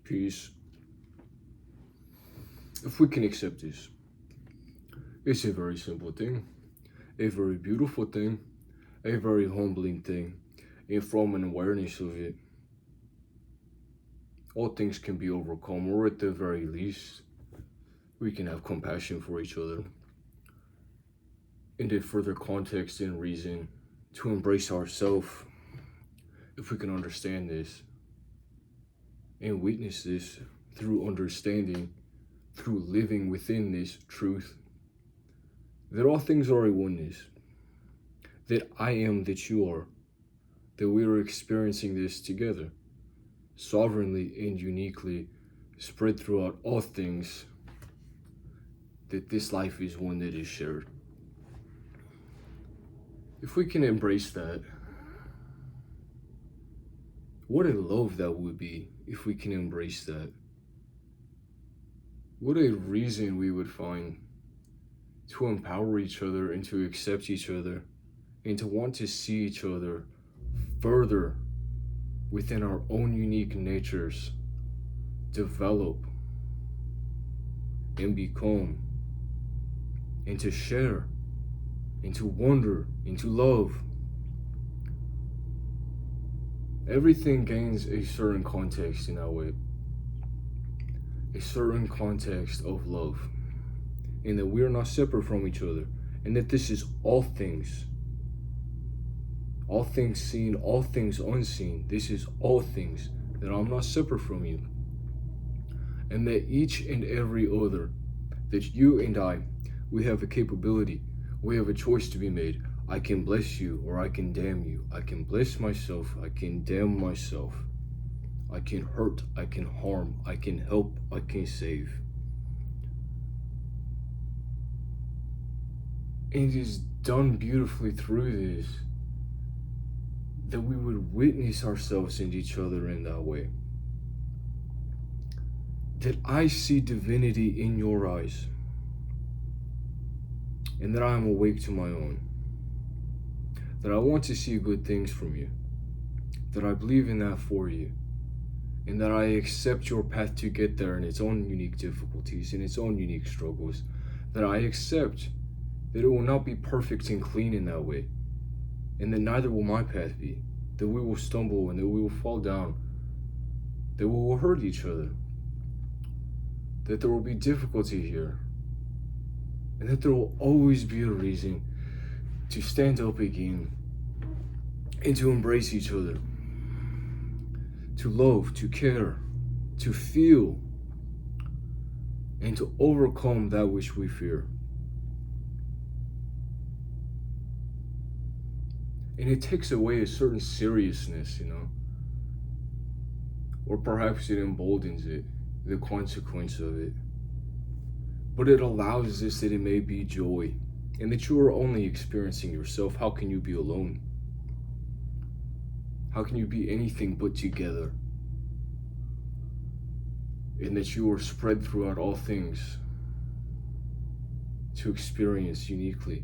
Peace. If we can accept this, it's a very simple thing, a very beautiful thing, a very humbling thing, and from an awareness of it, all things can be overcome, or at the very least, we can have compassion for each other. And in further context and reason, to embrace ourselves, if we can understand this and witness this through understanding, through living within this truth, that all things are a oneness, that I am, that you are, that we are experiencing this together, sovereignly and uniquely, spread throughout all things, that this life is one that is shared. If we can embrace that, what a love that would be if we can embrace that. What a reason we would find to empower each other and to accept each other and to want to see each other further within our own unique natures, develop and become, and to share, and to wonder, and to love. Everything gains a certain context in that way, a certain context of love, and that we are not separate from each other, and that this is all things seen, all things unseen. This is all things, that I'm not separate from you, and that each and every other, that you and I, we have a capability, we have a choice to be made. I can bless you or I can damn you. I can bless myself, I can damn myself. I can hurt, I can harm, I can help, I can save. And it is done beautifully through this, that we would witness ourselves and each other in that way. That I see divinity in your eyes, and that I am awake to my own. That I want to see good things from you, that I believe in that for you, and that I accept your path to get there and its own unique difficulties and its own unique struggles, that I accept that it will not be perfect and clean in that way, and that neither will my path be, that we will stumble and that we will fall down, that we will hurt each other, that there will be difficulty here, and that there will always be a reason to stand up again and to embrace each other, to love, to care, to feel, and to overcome that which we fear. And it takes away a certain seriousness, or perhaps it emboldens it, the consequence of it. But it allows this, that it may be joy, and that you are only experiencing yourself. How can you be alone? How can you be anything but together? And that you are spread throughout all things to experience uniquely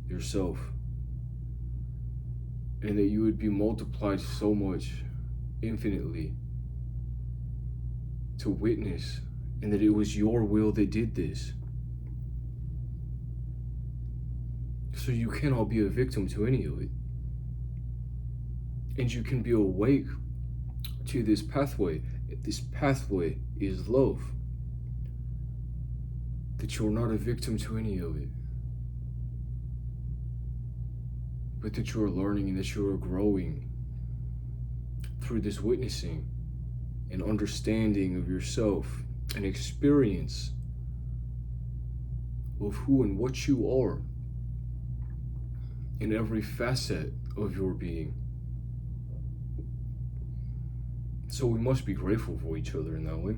yourself. And that you would be multiplied so much, infinitely, to witness, and that it was your will that did this. So you cannot be a victim to any of it. And you can be awake to this pathway. This pathway is love. That you're not a victim to any of it, but that you are learning and that you are growing through this witnessing and understanding of yourself, an experience of who and what you are in every facet of your being. So we must be grateful for each other in that way,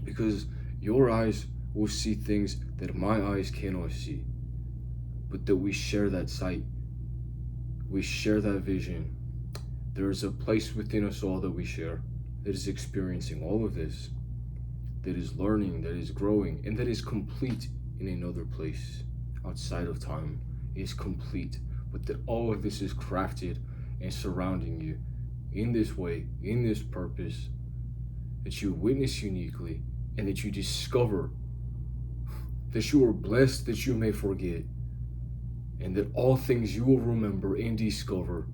because your eyes will see things that my eyes cannot see, but that we share that sight, we share that vision. There is a place within us all that we share, that is experiencing all of this, that is learning, that is growing, and that is complete in another place outside of time, is complete, but that all of this is crafted and surrounding you in this way, in this purpose, that you witness uniquely, and that you discover, that you are blessed that you may forget, and that all things you will remember and discover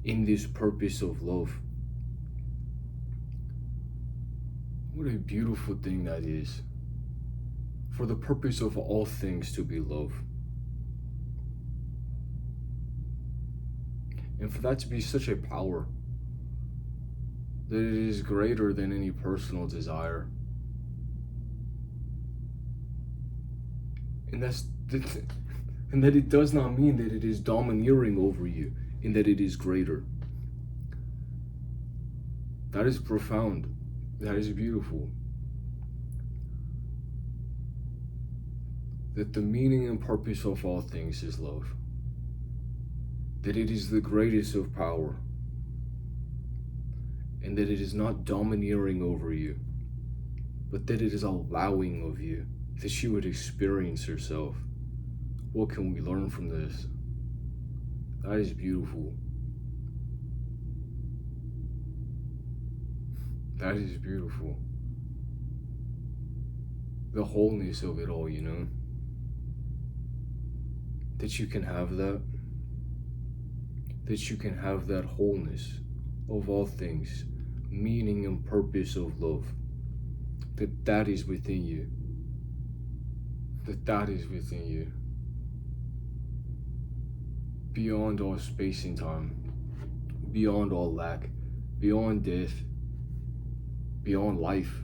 in this purpose of love. What a beautiful thing that is. For the purpose of all things to be love. And for that to be such a power, that it is greater than any personal desire. And that it does not mean that it is domineering over you, and that it is greater. That is profound. That is beautiful. That the meaning and purpose of all things is love. That it is the greatest of power. And that it is not domineering over you, but that it is allowing of you, that you would experience yourself. What can we learn from this? That is beautiful. That is beautiful. The wholeness of it all, you know? That you can have that. That you can have that wholeness of all things, meaning and purpose of love. That is within you. That is within you. Beyond all space and time. Beyond all lack. Beyond death. Beyond life.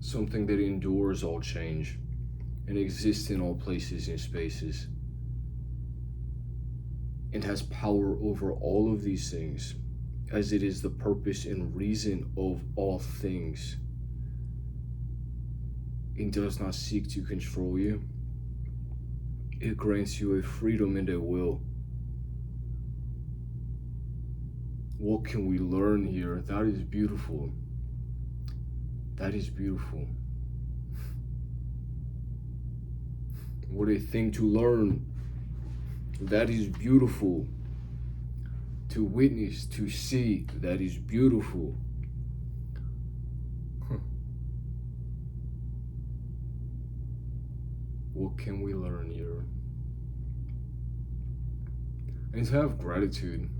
Something that endures all change and exists in all places and spaces, and has power over all of these things, as it is the purpose and reason of all things. It does not seek to control you. It grants you a freedom and a will. What can we learn here? That is beautiful. That is beautiful. What a thing to learn. That is beautiful. To witness, to see, that is beautiful. What can we learn here? And to have gratitude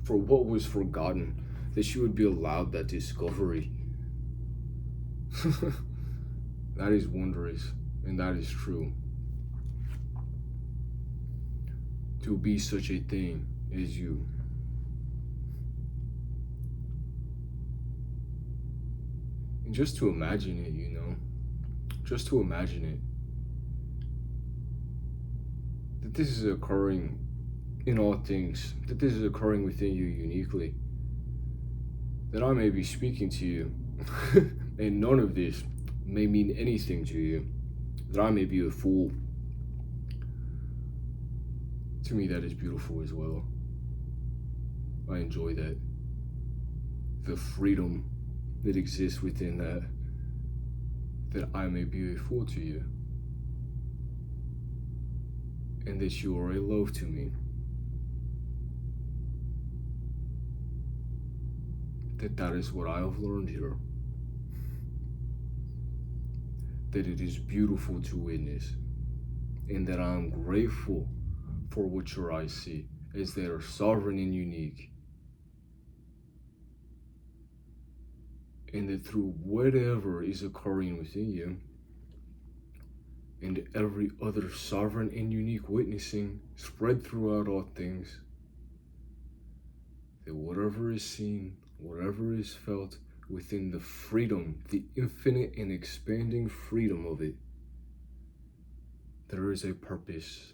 for what was forgotten, that you would be allowed that discovery. That is wondrous, and that is true. To be such a thing as you. And just to imagine it, you know, just to imagine it, that this is occurring in all things, that this is occurring within you uniquely, that I may be speaking to you, and none of this may mean anything to you, that I may be a fool. To me, that is beautiful as well. I enjoy that. The freedom that exists within that I may be a fool to you, and that you are a love to me. That is what I have learned here. That it is beautiful to witness, and that I am grateful for what your eyes see, as they are sovereign and unique. And that through whatever is occurring within you, and every other sovereign and unique witnessing spread throughout all things, that whatever is seen, whatever is felt within the freedom, the infinite and expanding freedom of it, there is a purpose,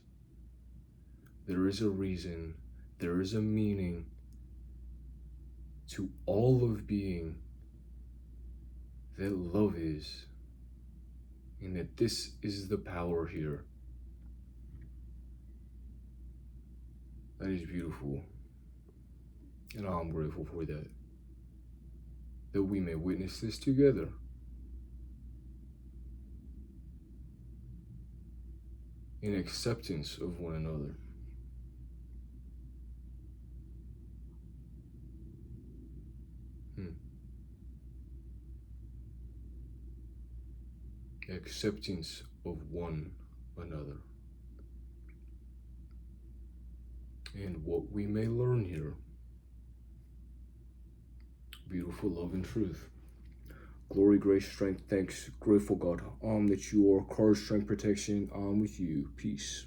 there is a reason, there is a meaning to all of being, that love is, and that this is the power here. That is beautiful, and I'm grateful for that. That we may witness this together. In acceptance of one another. Acceptance of one another. And what we may learn here, beautiful love and truth. Glory, grace, strength, thanks, grateful God, that you are courage, strength, protection, with you. Peace.